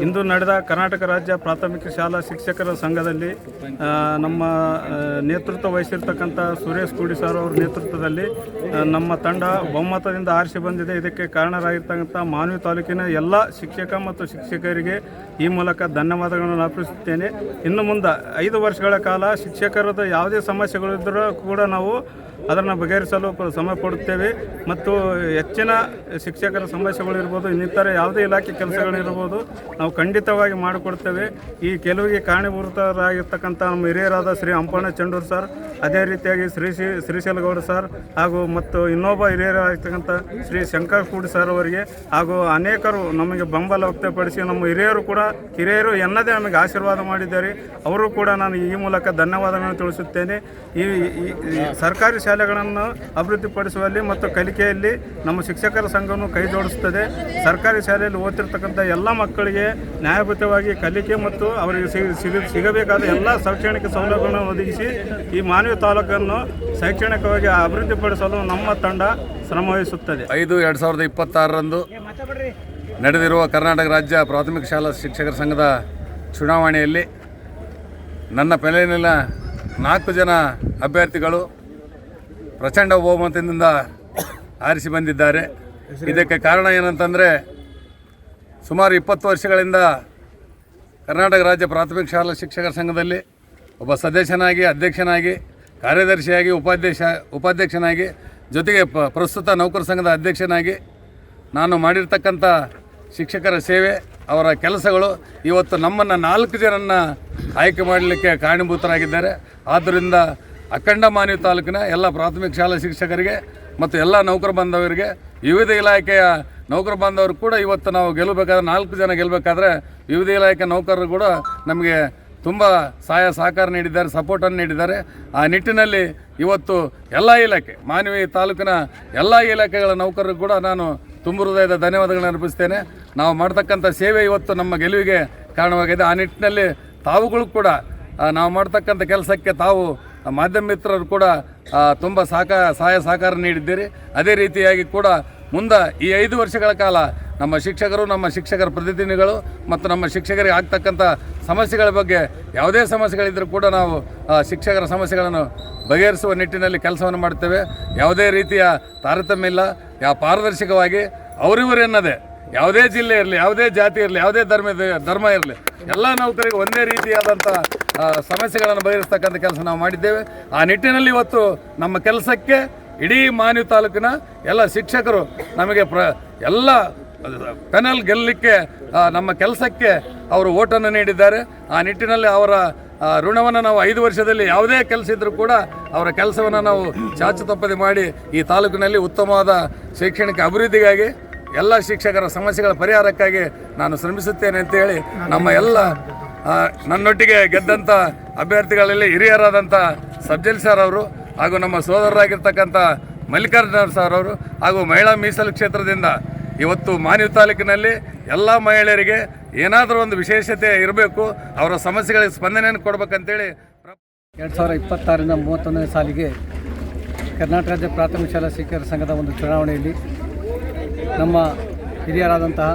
ಇಂದು ನಡೆದ ಕರ್ನಾಟಕ ರಾಜ್ಯ ಪ್ರಾಥಮಿಕ ಶಾಲಾ ಶಿಕ್ಷಕರ ಸಂಘದಲ್ಲಿ ನಮ್ಮ ನೇತೃತ್ವ ವಹಿಸಿರ್ತಕ್ಕಂಥ ಸುರೇಶ್ ಕುಡಿ ಸರ್ ಅವರ ನೇತೃತ್ವದಲ್ಲಿ ನಮ್ಮ ತಂಡ ಬಹುಮತದಿಂದ ಆರಿಸಿ ಬಂದಿದೆ. ಇದಕ್ಕೆ ಕಾರಣರಾಗಿರ್ತಕ್ಕಂಥ ಮಾನ್ವಿ ತಾಲೂಕಿನ ಎಲ್ಲ ಶಿಕ್ಷಕ ಮತ್ತು ಶಿಕ್ಷಕರಿಗೆ ಈ ಮೂಲಕ ಧನ್ಯವಾದಗಳನ್ನು ಅರ್ಪಿಸುತ್ತೇನೆ. ಇನ್ನು ಮುಂದೆ 5 ವರ್ಷಗಳ ಕಾಲ ಶಿಕ್ಷಕರದ ಯಾವುದೇ ಸಮಸ್ಯೆಗಳಿದ್ದರೂ ಕೂಡ ನಾವು ಅದನ್ನು ಬಗೆಹರಿಸಲು ಸಮಯ ಕೊಡುತ್ತೇವೆ ಮತ್ತು ಹೆಚ್ಚಿನ ಶಿಕ್ಷಕರ ಸಮಸ್ಯೆಗಳಿರ್ಬೋದು, ಇನ್ನಿತರ ಯಾವುದೇ ಇಲಾಖೆ ಕೆಲಸಗಳಿರ್ಬೋದು ನಾವು ಖಂಡಿತವಾಗಿ ಮಾಡಿಕೊಡ್ತೇವೆ. ಈ ಕೆಲವಿಗೆ ಕಾರಣೀಭೂತರಾಗಿರ್ತಕ್ಕಂಥ ನಮ್ಮ ಹಿರಿಯರಾದ ಶ್ರೀ ಅಂಪಣ್ಣ ಚಂಡೂರು ಸರ್, ಅದೇ ರೀತಿಯಾಗಿ ಶ್ರೀಶೈಲಗೌಡ ಸರ್ ಹಾಗೂ ಮತ್ತು ಇನ್ನೊಬ್ಬ ಹಿರಿಯರಾಗಿರ್ತಕ್ಕಂಥ ಶ್ರೀ ಶಂಕರ್ ಕೂಡಿ ಸರ್ ಅವರಿಗೆ ಹಾಗೂ ಅನೇಕರು ನಮಗೆ ಬೆಂಬಲ ವ್ಯಕ್ತಪಡಿಸಿ ನಮ್ಮ ಹಿರಿಯರು ಎನ್ನದೇ ನಮಗೆ ಆಶೀರ್ವಾದ ಮಾಡಿದ್ದಾರೆ. ಅವರು ಕೂಡ ನಾನು ಈ ಮೂಲಕ ಧನ್ಯವಾದಗಳನ್ನು ತಿಳಿಸುತ್ತೇನೆ. ಈ ಸರ್ಕಾರಿ ಶಾಲೆಗಳನ್ನು ಅಭಿವೃದ್ಧಿಪಡಿಸುವಲ್ಲಿ ಮತ್ತು ಕಲಿಕೆಯಲ್ಲಿ ನಮ್ಮ ಶಿಕ್ಷಕರ ಸಂಘವನ್ನು ಕೈ ಜೋಡಿಸುತ್ತದೆ. ಸರ್ಕಾರಿ ಶಾಲೆಯಲ್ಲಿ ಓದ್ತಿರ್ತಕ್ಕಂಥ ಎಲ್ಲ ಮಕ್ಕಳಿಗೆ ನ್ಯಾಯಬದ್ಧವಾಗಿ ಕಲಿಕೆ ಮತ್ತು ಅವರಿಗೆ ಸಿಗಬೇಕಾದ ಎಲ್ಲ ಶೈಕ್ಷಣಿಕ ಸೌಲಭ್ಯಗಳನ್ನು ಒದಗಿಸಿ ಈ ಮಾನ್ವಿ ತಾಲೂಕನ್ನು ಶೈಕ್ಷಣಿಕವಾಗಿ ಅಭಿವೃದ್ಧಿಪಡಿಸಲು ನಮ್ಮ ತಂಡ ಶ್ರಮವಹಿಸುತ್ತದೆ. 5/2026 ನಡೆದಿರುವ ಕರ್ನಾಟಕ ರಾಜ್ಯ ಪ್ರಾಥಮಿಕ ಶಾಲಾ ಶಿಕ್ಷಕರ ಸಂಘದ ಚುನಾವಣೆಯಲ್ಲಿ ನನ್ನ ಪೆಲೆಯಲ್ಲಿನ 4 ಜನ ಅಭ್ಯರ್ಥಿಗಳು ಪ್ರಚಂಡ ಬಹುಮತದಿಂದ ಆರಿಸಿ ಬಂದಿದ್ದಾರೆ. ಇದಕ್ಕೆ ಕಾರಣ ಏನಂತಂದರೆ, ಸುಮಾರು 20 ವರ್ಷಗಳಿಂದ ಕರ್ನಾಟಕ ರಾಜ್ಯ ಪ್ರಾಥಮಿಕ ಶಾಲಾ ಶಿಕ್ಷಕರ ಸಂಘದಲ್ಲಿ ಒಬ್ಬ ಸದಸ್ಯನಾಗಿ, ಅಧ್ಯಕ್ಷನಾಗಿ, ಕಾರ್ಯದರ್ಶಿಯಾಗಿ, ಉಪಾಧ್ಯಕ್ಷನಾಗಿ, ಜೊತೆಗೆ ಪ್ರಸ್ತುತ ನೌಕರ ಸಂಘದ ಅಧ್ಯಕ್ಷನಾಗಿ ನಾನು ಮಾಡಿರ್ತಕ್ಕಂಥ ಶಿಕ್ಷಕರ ಸೇವೆ, ಅವರ ಕೆಲಸಗಳು ಇವತ್ತು ನಮ್ಮನ್ನು 4 ಜನರನ್ನು ಆಯ್ಕೆ ಮಾಡಲಿಕ್ಕೆ ಕಾರಣೀಭೂತರಾಗಿದ್ದಾರೆ. ಆದ್ದರಿಂದ ಅಖಂಡ ಮಾನ್ವಿ ತಾಲೂಕಿನ ಎಲ್ಲ ಪ್ರಾಥಮಿಕ ಶಾಲಾ ಶಿಕ್ಷಕರಿಗೆ ಮತ್ತು ಎಲ್ಲ ನೌಕರ ಬಾಂಧವರಿಗೆ, ವಿವಿಧ ಇಲಾಖೆಯ ನೌಕರ ಬಾಂಧವರು ಕೂಡ ಇವತ್ತು ನಾವು ಗೆಲ್ಲಬೇಕಾದ್ರೆ 4 ಜನ ಗೆಲ್ಲಬೇಕಾದ್ರೆ ವಿವಿಧ ಇಲಾಖೆ ನೌಕರರು ಕೂಡ ನಮಗೆ ತುಂಬ ಸಹಾಯ ಸಹಕಾರ ನೀಡಿದ್ದಾರೆ, ಸಪೋರ್ಟನ್ನು ನೀಡಿದ್ದಾರೆ. ಆ ನಿಟ್ಟಿನಲ್ಲಿ ಇವತ್ತು ಎಲ್ಲ ಇಲಾಖೆ, ಮಾನ್ವಿ ತಾಲೂಕಿನ ಎಲ್ಲ ಇಲಾಖೆಗಳ ನೌಕರರು ಕೂಡ ನಾನು ತುಂಬ ಹೃದಯದ ಧನ್ಯವಾದಗಳನ್ನು ಅರ್ಪಿಸ್ತೇನೆ. ನಾವು ಮಾಡ್ತಕ್ಕಂಥ ಸೇವೆ ಇವತ್ತು ನಮ್ಮ ಗೆಲುವಿಗೆ ಕಾರಣವಾಗಿದೆ. ಆ ನಿಟ್ಟಿನಲ್ಲಿ ತಾವುಗಳು ಕೂಡ ನಾವು ಮಾಡ್ತಕ್ಕಂಥ ಕೆಲಸಕ್ಕೆ ತಾವು ಮಾಧ್ಯಮ ಮಿತ್ರರು ಕೂಡ ತುಂಬ ಸಹಾಯ ಸಹಕಾರ ನೀಡಿದ್ದೀರಿ. ಅದೇ ರೀತಿಯಾಗಿ ಕೂಡ ಮುಂದೆ ಈ 5 ವರ್ಷಗಳ ಕಾಲ ನಮ್ಮ ಶಿಕ್ಷಕರು, ನಮ್ಮ ಶಿಕ್ಷಕರ ಪ್ರತಿನಿಧಿಗಳು ಮತ್ತು ನಮ್ಮ ಶಿಕ್ಷಕರಿಗೆ ಆಗ್ತಕ್ಕಂಥ ಸಮಸ್ಯೆಗಳ ಬಗ್ಗೆ ಯಾವುದೇ ಸಮಸ್ಯೆಗಳಿದ್ದರೂ ಕೂಡ ನಾವು ಶಿಕ್ಷಕರ ಸಮಸ್ಯೆಗಳನ್ನು ಬಗೆಹರಿಸುವ ನಿಟ್ಟಿನಲ್ಲಿ ಕೆಲಸವನ್ನು ಮಾಡ್ತೇವೆ. ಯಾವುದೇ ರೀತಿಯ ತಾರತಮ್ಯ ಇಲ್ಲ, ಪಾರದರ್ಶಕವಾಗಿ ಅವರಿವರೆನ್ನದೇ ಯಾವುದೇ ಜಿಲ್ಲೆ ಇರಲಿ, ಯಾವುದೇ ಜಾತಿ ಇರಲಿ, ಯಾವುದೇ ಧರ್ಮ ಇರಲಿ, ಎಲ್ಲ ನೌಕರಿಗೆ ಒಂದೇ ರೀತಿಯಾದಂಥ ಸಮಸ್ಯೆಗಳನ್ನು ಬಗೆಹರಿಸ್ತಕ್ಕಂಥ ಕೆಲಸ ನಾವು ಮಾಡಿದ್ದೇವೆ. ಆ ನಿಟ್ಟಿನಲ್ಲಿ ಇವತ್ತು ನಮ್ಮ ಕೆಲಸಕ್ಕೆ ಇಡೀ ಮಾನ್ವಿ ತಾಲೂಕಿನ ಎಲ್ಲ ಶಿಕ್ಷಕರು ನಮಗೆ ಎಲ್ಲ ಪೆನಲ್ ಗೆಲ್ಲಲಿಕ್ಕೆ ನಮ್ಮ ಕೆಲಸಕ್ಕೆ ಅವರು ಓಟನ್ನು ನೀಡಿದ್ದಾರೆ. ಆ ನಿಟ್ಟಿನಲ್ಲಿ ಅವರ ಋಣವನ್ನು ನಾವು 5 ವರ್ಷದಲ್ಲಿ ಯಾವುದೇ ಕೆಲಸ ಇದ್ದರೂ ಕೂಡ ಅವರ ಕೆಲಸವನ್ನು ನಾವು ಚಾಚು ತಪ್ಪದೆ ಮಾಡಿ ಈ ತಾಲೂಕಿನಲ್ಲಿ ಉತ್ತಮವಾದ ಶೈಕ್ಷಣಿಕ ಅಭಿವೃದ್ಧಿಗಾಗಿ, ಎಲ್ಲ ಶಿಕ್ಷಕರ ಸಮಸ್ಯೆಗಳ ಪರಿಹಾರಕ್ಕಾಗಿ ನಾನು ಶ್ರಮಿಸುತ್ತೇನೆ ಅಂತೇಳಿ ನಮ್ಮ ಎಲ್ಲ ನನ್ನೊಟ್ಟಿಗೆ ಗೆದ್ದಂಥ ಅಭ್ಯರ್ಥಿಗಳಲ್ಲಿ ಹಿರಿಯರಾದಂಥ ಸಬ್ಜಲ್ ಸರ್ ಅವರು ಹಾಗೂ ನಮ್ಮ ಸೋದರರಾಗಿರ್ತಕ್ಕಂಥ ಮಲ್ಲಿಕಾರ್ಜುನ ಸರ್ ಅವರು ಹಾಗೂ ಮಹಿಳಾ ಮೀಸಲು ಕ್ಷೇತ್ರದಿಂದ ಇವತ್ತು ಮಾನ್ವಿ ತಾಲೂಕಿನಲ್ಲಿ ಎಲ್ಲ ಮಹಿಳೆಯರಿಗೆ ಏನಾದರೂ ಒಂದು ವಿಶೇಷತೆ ಇರಬೇಕು, ಅವರ ಸಮಸ್ಯೆಗಳಿಗೆ ಸ್ಪಂದನೆಯನ್ನು ಕೊಡಬೇಕಂತೇಳಿ 2026ರಿಂದ 31ನೇ ಸಾಲಿಗೆ ಕರ್ನಾಟಕ ರಾಜ್ಯ ಪ್ರಾಥಮಿಕ ಶಾಲಾ ಶಿಕ್ಷಕರ ಸಂಘದ ಒಂದು ಚುನಾವಣೆಯಲ್ಲಿ ನಮ್ಮ ಹಿರಿಯರಾದಂತಹ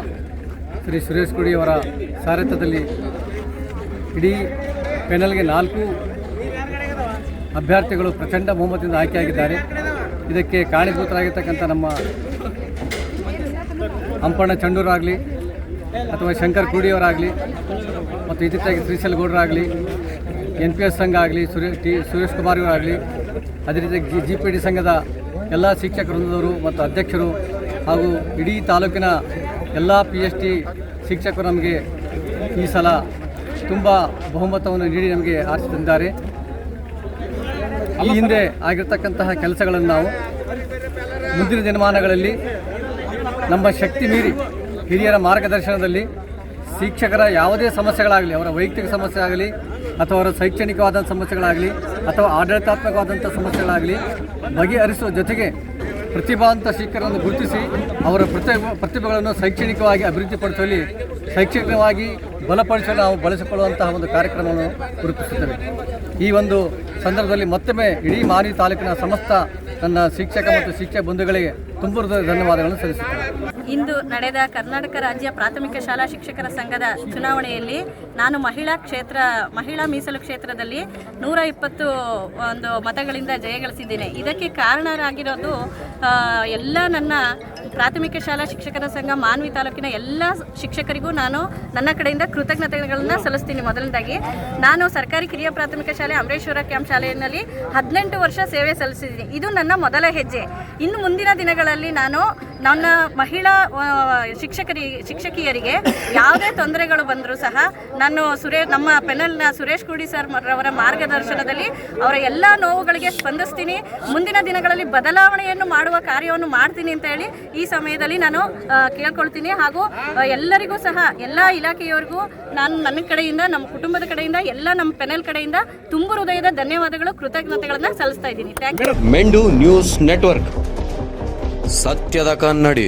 ಶ್ರೀ ಸುರೇಶ್ ಕುಡಿಯವರ ಸಾರಥ್ಯದಲ್ಲಿ ಇಡೀ ಪೆನಲ್ಗೆ 4 ಅಭ್ಯರ್ಥಿಗಳು ಪ್ರಚಂಡ ಬಹುಮತದಿಂದ ಆಯ್ಕೆಯಾಗಿದ್ದಾರೆ. ಇದಕ್ಕೆ ಕಾರಣೀಭೂತರಾಗಿರ್ತಕ್ಕಂಥ ನಮ್ಮ ಅಂಪಣ್ಣ ಚಂಡೂರಾಗಲಿ ಅಥವಾ ಶಂಕರ್ ಕೂಡಿಯವರಾಗಲಿ ಮತ್ತು ಇತ್ತೀಚೆಗೆ ಶ್ರೀಶೈಲಗೌಡರಾಗಲಿ, NPS ಸಂಘ ಆಗಲಿ, ಸುರೇಶ್ ಕುಮಾರ್ ಇವರಾಗಲಿ, ಅದೇ ರೀತಿಯಾಗಿ GPD ಸಂಘದ ಎಲ್ಲ ಶಿಕ್ಷಕ ವೃಂದದವರು ಮತ್ತು ಅಧ್ಯಕ್ಷರು ಹಾಗೂ ಇಡೀ ತಾಲೂಕಿನ ಎಲ್ಲ PST ಶಿಕ್ಷಕರು ನಮಗೆ ಈ ಸಲ ತುಂಬ ಬಹುಮತವನ್ನು ನೀಡಿ ನಮಗೆ ಆರಿಸಿದ್ದಾರೆ. ಈ ಹಿಂದೆ ಆಗಿರ್ತಕ್ಕಂತಹ ಕೆಲಸಗಳನ್ನು ನಾವು ಮುಂದಿನ ದಿನಮಾನಗಳಲ್ಲಿ ನಮ್ಮ ಶಕ್ತಿ ಮೀರಿ ಹಿರಿಯರ ಮಾರ್ಗದರ್ಶನದಲ್ಲಿ ಶಿಕ್ಷಕರ ಯಾವುದೇ ಸಮಸ್ಯೆಗಳಾಗಲಿ, ಅವರ ವೈಯಕ್ತಿಕ ಸಮಸ್ಯೆ ಆಗಲಿ ಅಥವಾ ಅವರ ಶೈಕ್ಷಣಿಕವಾದ ಸಮಸ್ಯೆಗಳಾಗಲಿ ಅಥವಾ ಆಡಳಿತಾತ್ಮಕವಾದಂಥ ಸಮಸ್ಯೆಗಳಾಗಲಿ ಬಗೆಹರಿಸುವ ಜೊತೆಗೆ ಪ್ರತಿಭಾವಂತ ಶಿಕ್ಷಕರನ್ನು ಗುರುತಿಸಿ ಅವರ ಪ್ರತಿಭೆಗಳನ್ನು ಶೈಕ್ಷಣಿಕವಾಗಿ ಅಭಿವೃದ್ಧಿಪಡಿಸುವಲ್ಲಿ, ಶೈಕ್ಷಣಿಕವಾಗಿ ಬಲಪಡಿಸಲು ನಾವು ಬಳಸಿಕೊಳ್ಳುವಂತಹ ಒಂದು ಕಾರ್ಯಕ್ರಮವನ್ನು ಗುರುತಿಸುತ್ತೇವೆ. ಈ ಒಂದು ಸಂದರ್ಭದಲ್ಲಿ ಮತ್ತೊಮ್ಮೆ ಇಡೀ ಮಾನ್ವಿ ತಾಲೂಕಿನ ಸಮಸ್ತ ನನ್ನ ಶಿಕ್ಷಕ ಮತ್ತು ಶಿಕ್ಷಕ ಬಂಧುಗಳಿಗೆ ತುಂಬ ಧನ್ಯವಾದಗಳನ್ನು ಸಲ್ಲಿಸುತ್ತೇನೆ. ಇಂದು ನಡೆದ ಕರ್ನಾಟಕ ರಾಜ್ಯ ಪ್ರಾಥಮಿಕ ಶಾಲಾ ಶಿಕ್ಷಕರ ಸಂಘದ ಚುನಾವಣೆಯಲ್ಲಿ ನಾನು ಮಹಿಳಾ ಮೀಸಲು ಕ್ಷೇತ್ರದಲ್ಲಿ 120 ಒಂದು ಮತಗಳಿಂದ ಜಯಗಳಿಸಿದ್ದೇನೆ. ಇದಕ್ಕೆ ಕಾರಣರಾಗಿರೋದು ಎಲ್ಲ ನನ್ನ ಪ್ರಾಥಮಿಕ ಶಾಲಾ ಶಿಕ್ಷಕರ ಸಂಘ ಮಾನ್ವಿ ತಾಲೂಕಿನ ಎಲ್ಲ ಶಿಕ್ಷಕರಿಗೂ ನಾನು ನನ್ನ ಕಡೆಯಿಂದ ಕೃತಜ್ಞತೆಗಳನ್ನು ಸಲ್ಲಿಸ್ತೀನಿ. ಮೊದಲನೇದಾಗಿ ನಾನು ಸರ್ಕಾರಿ ಕಿರಿಯ ಪ್ರಾಥಮಿಕ ಶಾಲೆ ಅಮರೇಶ್ವರ ಕ್ಯಾಂಪ್ ಶಾಲೆಯಲ್ಲಿ 18 ವರ್ಷ ಸೇವೆ ಸಲ್ಲಿಸಿದ್ದೀನಿ. ಇದು ನನ್ನ ಮೊದಲ ಹೆಜ್ಜೆ. ಇನ್ನು ಮುಂದಿನ ದಿನಗಳಲ್ಲಿ ನಾನು ನನ್ನ ಮಹಿಳಾ ಶಿಕ್ಷಕಿಯರಿಗೆ ಯಾವುದೇ ತೊಂದರೆಗಳು ಬಂದರೂ ಸಹ ನಾನು ನಮ್ಮ ಪೆನಲ್ನ ಸುರೇಶ್ ಕುಡಿ ಸರ್ ಅವರ ಮಾರ್ಗದರ್ಶನದಲ್ಲಿ ಅವರ ಎಲ್ಲ ನೋವುಗಳಿಗೆ ಸ್ಪಂದಿಸ್ತೀನಿ. ಮುಂದಿನ ದಿನಗಳಲ್ಲಿ ಬದಲಾವಣೆಯನ್ನು ಮಾಡುವ ಕಾರ್ಯವನ್ನು ಮಾಡ್ತೀನಿ ಅಂತ ಹೇಳಿ ಈ ಸಮಯದಲ್ಲಿ ನಾನು ಕೇಳ್ಕೊಳ್ತೀನಿ. ಹಾಗೂ ಎಲ್ಲರಿಗೂ ಸಹ ಎಲ್ಲ ಇಲಾಖೆಯವರಿಗೂ ನಾನು ನನ್ನ ಕಡೆಯಿಂದ, ನಮ್ಮ ಕುಟುಂಬದ ಕಡೆಯಿಂದ, ಎಲ್ಲ ನಮ್ಮ ಪೆನಲ್ ಕಡೆಯಿಂದ ತುಂಬ ಹೃದಯದ ಧನ್ಯವಾದಗಳು, ಕೃತಜ್ಞತೆಗಳನ್ನು ಸಲ್ಲಿಸ್ತಾ ಇದ್ದೀನಿ. Thank you. Mendu news network, ಸತ್ಯದ ಕನ್ನಡಿ.